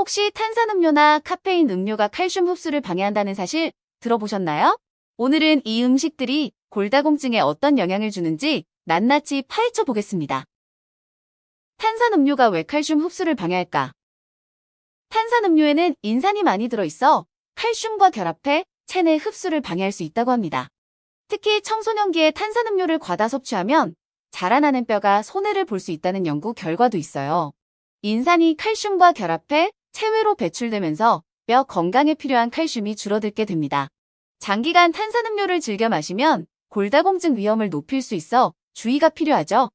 혹시 탄산음료나 카페인 음료가 칼슘 흡수를 방해한다는 사실 들어보셨나요? 오늘은 이 음식들이 골다공증에 어떤 영향을 주는지 낱낱이 파헤쳐 보겠습니다. 탄산음료가 왜 칼슘 흡수를 방해할까? 탄산음료에는 인산이 많이 들어있어 칼슘과 결합해 체내 흡수를 방해할 수 있다고 합니다. 특히 청소년기에 탄산음료를 과다 섭취하면 자라나는 뼈가 손해를 볼 수 있다는 연구 결과도 있어요. 인산이 칼슘과 결합해 체외로 배출되면서 뼈 건강에 필요한 칼슘이 줄어들게 됩니다. 장기간 탄산음료를 즐겨 마시면 골다공증 위험을 높일 수 있어 주의가 필요하죠.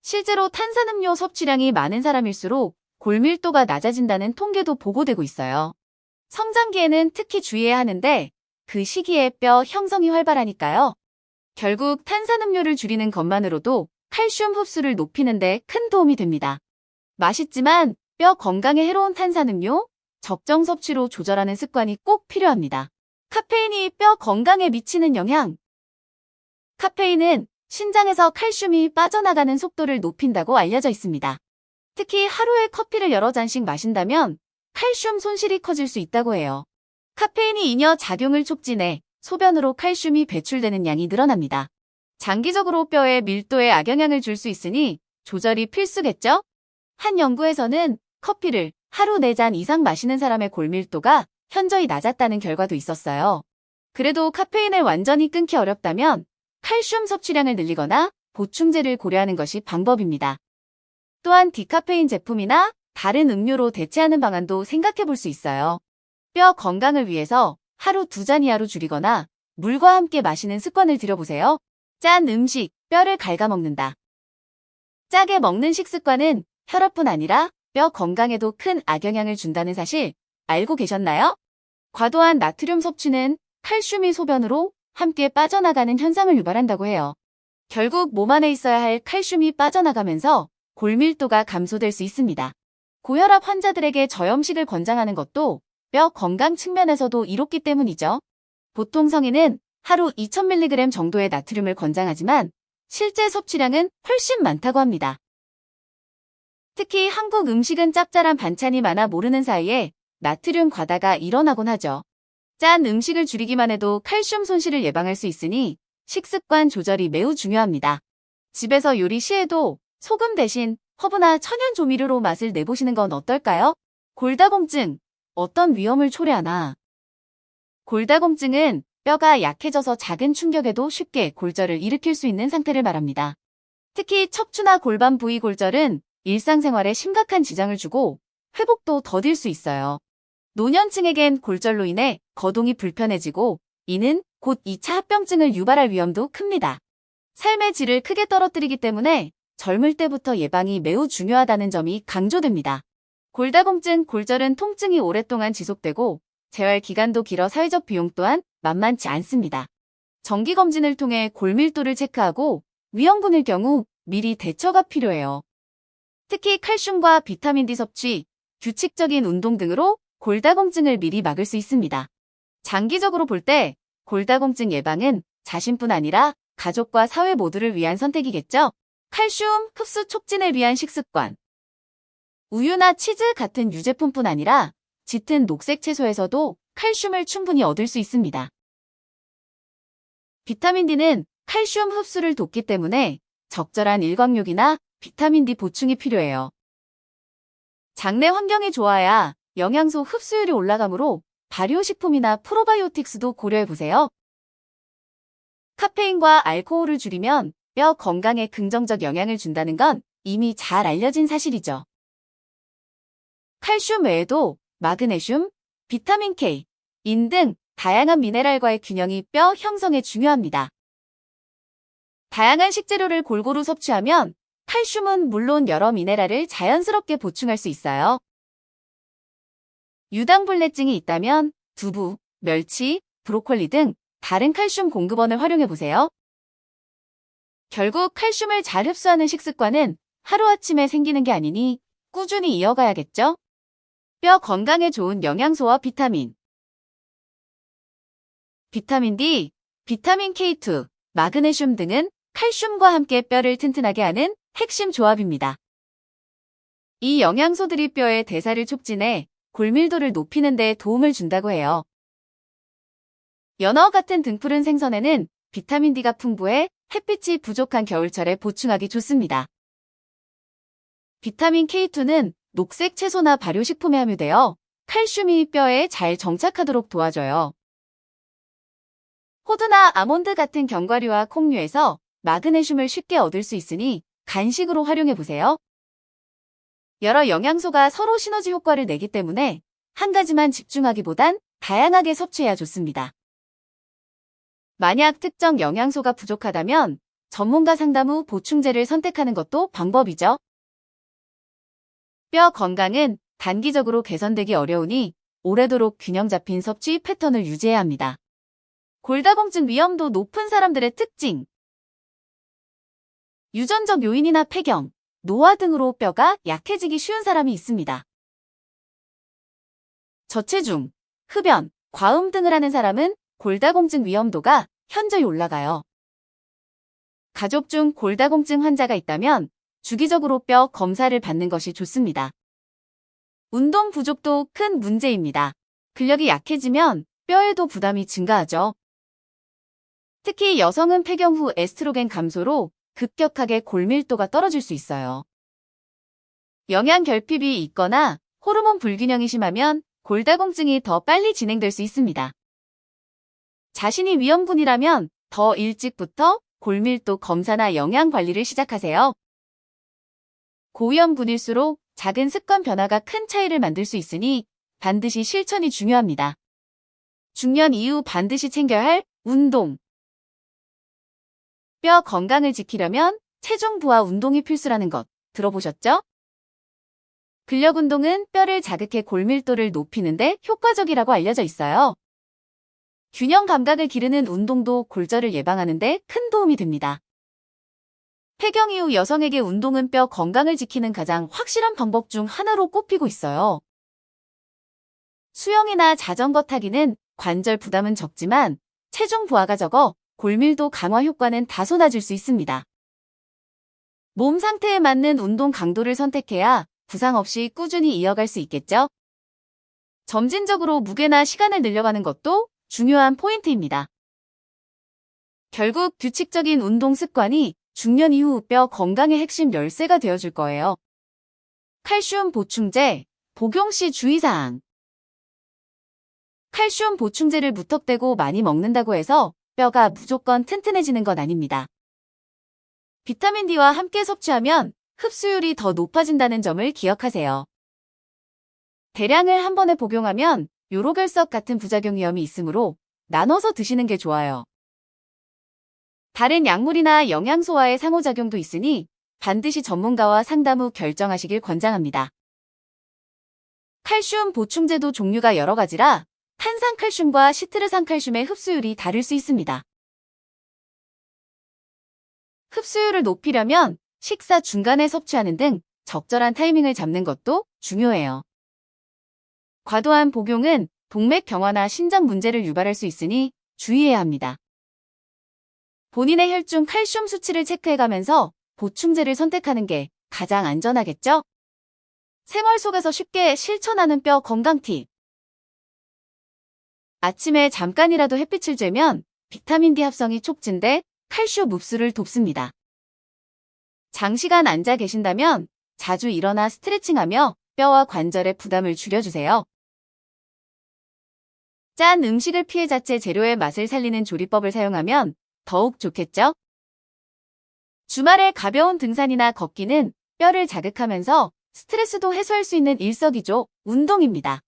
실제로 탄산음료 섭취량이 많은 사람일수록 골밀도가 낮아진다는 통계도 보고되고 있어요. 성장기에는 특히 주의해야 하는데 그 시기에 뼈 형성이 활발하니까요. 결국 탄산음료를 줄이는 것만으로도 칼슘 흡수를 높이는 데 큰 도움이 됩니다. 맛있지만 뼈 건강에 해로운 탄산음료, 적정 섭취로 조절하는 습관이 꼭 필요합니다. 카페인이 뼈 건강에 미치는 영향. 카페인은 신장에서 칼슘이 빠져나가는 속도를 높인다고 알려져 있습니다. 특히 하루에 커피를 여러 잔씩 마신다면 칼슘 손실이 커질 수 있다고 해요. 카페인이 잉여 작용을 촉진해 소변으로 칼슘이 배출되는 양이 늘어납니다. 장기적으로 뼈의 밀도에 악영향을 줄 수 있으니 조절이 필수겠죠? 한 연구에서는 커피를 하루 4잔 이상 마시는 사람의 골밀도가 현저히 낮았다는 결과도 있었어요. 그래도 카페인을 완전히 끊기 어렵다면 칼슘 섭취량을 늘리거나 보충제를 고려하는 것이 방법입니다. 또한 디카페인 제품이나 다른 음료로 대체하는 방안도 생각해 볼 수 있어요. 뼈 건강을 위해서 하루 2잔 이하로 줄이거나 물과 함께 마시는 습관을 들여보세요. 짠 음식, 뼈를 갉아먹는다. 짜게 먹는 식습관은 혈압뿐 아니라 뼈 건강에도 큰 악영향을 준다는 사실 알고 계셨나요? 과도한 나트륨 섭취는 칼슘이 소변으로 함께 빠져나가는 현상을 유발한다고 해요. 결국 몸 안에 있어야 할 칼슘이 빠져나가면서 골밀도가 감소될 수 있습니다. 고혈압 환자들에게 저염식을 권장하는 것도 뼈 건강 측면에서도 이롭기 때문이죠. 보통 성인은 하루 2000mg 정도의 나트륨을 권장하지만 실제 섭취량은 훨씬 많다고 합니다. 특히 한국 음식은 짭짤한 반찬이 많아 모르는 사이에 나트륨 과다가 일어나곤 하죠. 짠 음식을 줄이기만 해도 칼슘 손실을 예방할 수 있으니 식습관 조절이 매우 중요합니다. 집에서 요리 시에도 소금 대신 허브나 천연 조미료로 맛을 내보시는 건 어떨까요? 골다공증, 어떤 위험을 초래하나? 골다공증은 뼈가 약해져서 작은 충격에도 쉽게 골절을 일으킬 수 있는 상태를 말합니다. 특히 척추나 골반 부위 골절은 일상생활에 심각한 지장을 주고 회복도 더딜 수 있어요. 노년층에겐 골절로 인해 거동이 불편해지고 이는 곧 2차 합병증을 유발할 위험도 큽니다. 삶의 질을 크게 떨어뜨리기 때문에 젊을 때부터 예방이 매우 중요하다는 점이 강조됩니다. 골다공증, 골절은 통증이 오랫동안 지속되고 재활 기간도 길어 사회적 비용 또한 만만치 않습니다. 정기검진을 통해 골밀도를 체크하고 위험군일 경우 미리 대처가 필요해요. 특히 칼슘과 비타민 D 섭취, 규칙적인 운동 등으로 골다공증을 미리 막을 수 있습니다. 장기적으로 볼 때 골다공증 예방은 자신뿐 아니라 가족과 사회 모두를 위한 선택이겠죠? 칼슘 흡수 촉진을 위한 식습관. 우유나 치즈 같은 유제품뿐 아니라 짙은 녹색 채소에서도 칼슘을 충분히 얻을 수 있습니다. 비타민 D는 칼슘 흡수를 돕기 때문에 적절한 일광욕이나 비타민 D 보충이 필요해요. 장내 환경이 좋아야 영양소 흡수율이 올라가므로 발효식품이나 프로바이오틱스도 고려해보세요. 카페인과 알코올을 줄이면 뼈 건강에 긍정적 영향을 준다는 건 이미 잘 알려진 사실이죠. 칼슘 외에도 마그네슘, 비타민 K, 인 등 다양한 미네랄과의 균형이 뼈 형성에 중요합니다. 다양한 식재료를 골고루 섭취하면 칼슘은 물론 여러 미네랄을 자연스럽게 보충할 수 있어요. 유당불내증이 있다면 두부, 멸치, 브로콜리 등 다른 칼슘 공급원을 활용해보세요. 결국 칼슘을 잘 흡수하는 식습관은 하루아침에 생기는 게 아니니 꾸준히 이어가야겠죠? 뼈 건강에 좋은 영양소와 비타민. 비타민 D, 비타민 K2, 마그네슘 등은 칼슘과 함께 뼈를 튼튼하게 하는 핵심 조합입니다. 이 영양소들이 뼈의 대사를 촉진해 골밀도를 높이는 데 도움을 준다고 해요. 연어 같은 등푸른 생선에는 비타민 D가 풍부해 햇빛이 부족한 겨울철에 보충하기 좋습니다. 비타민 K2는 녹색 채소나 발효식품에 함유되어 칼슘이 뼈에 잘 정착하도록 도와줘요. 호두나 아몬드 같은 견과류와 콩류에서 마그네슘을 쉽게 얻을 수 있으니 간식으로 활용해보세요. 여러 영양소가 서로 시너지 효과를 내기 때문에 한 가지만 집중하기보단 다양하게 섭취해야 좋습니다. 만약 특정 영양소가 부족하다면 전문가 상담 후 보충제를 선택하는 것도 방법이죠. 뼈 건강은 단기적으로 개선되기 어려우니 오래도록 균형 잡힌 섭취 패턴을 유지해야 합니다. 골다공증 위험도 높은 사람들의 특징. 유전적 요인이나 폐경, 노화 등으로 뼈가 약해지기 쉬운 사람이 있습니다. 저체중, 흡연, 과음 등을 하는 사람은 골다공증 위험도가 현저히 올라가요. 가족 중 골다공증 환자가 있다면 주기적으로 뼈 검사를 받는 것이 좋습니다. 운동 부족도 큰 문제입니다. 근력이 약해지면 뼈에도 부담이 증가하죠. 특히 여성은 폐경 후 에스트로겐 감소로 급격하게 골밀도가 떨어질 수 있어요. 영양 결핍이 있거나 호르몬 불균형이 심하면 골다공증이 더 빨리 진행될 수 있습니다. 자신이 위험군이라면 더 일찍부터 골밀도 검사나 영양 관리를 시작하세요. 고위험군일수록 작은 습관 변화가 큰 차이를 만들 수 있으니 반드시 실천이 중요합니다. 중년 이후 반드시 챙겨야 할 운동. 뼈 건강을 지키려면 체중 부하 운동이 필수라는 것 들어보셨죠? 근력 운동은 뼈를 자극해 골밀도를 높이는 데 효과적이라고 알려져 있어요. 균형 감각을 기르는 운동도 골절을 예방하는 데 큰 도움이 됩니다. 폐경 이후 여성에게 운동은 뼈 건강을 지키는 가장 확실한 방법 중 하나로 꼽히고 있어요. 수영이나 자전거 타기는 관절 부담은 적지만 체중 부하가 적어 골밀도 강화 효과는 다소 낮을 수 있습니다. 몸 상태에 맞는 운동 강도를 선택해야 부상 없이 꾸준히 이어갈 수 있겠죠? 점진적으로 무게나 시간을 늘려가는 것도 중요한 포인트입니다. 결국 규칙적인 운동 습관이 중년 이후 뼈 건강의 핵심 열쇠가 되어줄 거예요. 칼슘 보충제, 복용 시 주의사항. 칼슘 보충제를 무턱대고 많이 먹는다고 해서 뼈가 무조건 튼튼해지는 건 아닙니다. 비타민 D와 함께 섭취하면 흡수율이 더 높아진다는 점을 기억하세요. 대량을 한 번에 복용하면 요로결석 같은 부작용 위험이 있으므로 나눠서 드시는 게 좋아요. 다른 약물이나 영양소와의 상호작용도 있으니 반드시 전문가와 상담 후 결정하시길 권장합니다. 칼슘 보충제도 종류가 여러 가지라 탄산칼슘과 시트르산칼슘의 흡수율이 다를 수 있습니다. 흡수율을 높이려면 식사 중간에 섭취하는 등 적절한 타이밍을 잡는 것도 중요해요. 과도한 복용은 동맥 경화나 신장 문제를 유발할 수 있으니 주의해야 합니다. 본인의 혈중 칼슘 수치를 체크해가면서 보충제를 선택하는 게 가장 안전하겠죠? 생활 속에서 쉽게 실천하는 뼈 건강 팁. 아침에 잠깐이라도 햇빛을 쬐면 비타민 D 합성이 촉진돼 칼슘 흡수를 돕습니다. 장시간 앉아 계신다면 자주 일어나 스트레칭하며 뼈와 관절의 부담을 줄여주세요. 짠 음식을 피해 자체 재료의 맛을 살리는 조리법을 사용하면 더욱 좋겠죠? 주말에 가벼운 등산이나 걷기는 뼈를 자극하면서 스트레스도 해소할 수 있는 일석이조 운동입니다.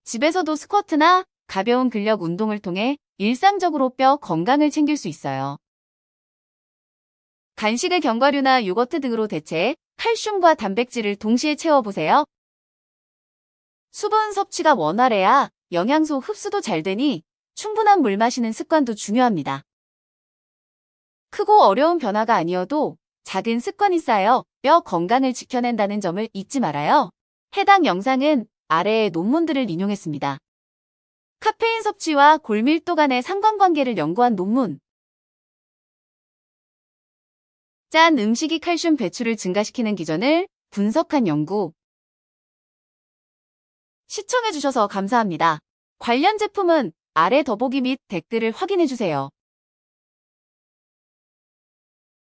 집에서도 스쿼트나 가벼운 근력 운동을 통해 일상적으로 뼈 건강을 챙길 수 있어요. 간식을 견과류나 요거트 등으로 대체해 칼슘과 단백질을 동시에 채워보세요. 수분 섭취가 원활해야 영양소 흡수도 잘 되니 충분한 물 마시는 습관도 중요합니다. 크고 어려운 변화가 아니어도 작은 습관이 쌓여 뼈 건강을 지켜낸다는 점을 잊지 말아요. 해당 영상은 아래의 논문들을 인용했습니다. 카페인 섭취와 골밀도 간의 상관관계를 연구한 논문. 짠 음식이 칼슘 배출을 증가시키는 기전을 분석한 연구. 시청해주셔서 감사합니다. 관련 제품은 아래 더보기 및 댓글을 확인해주세요.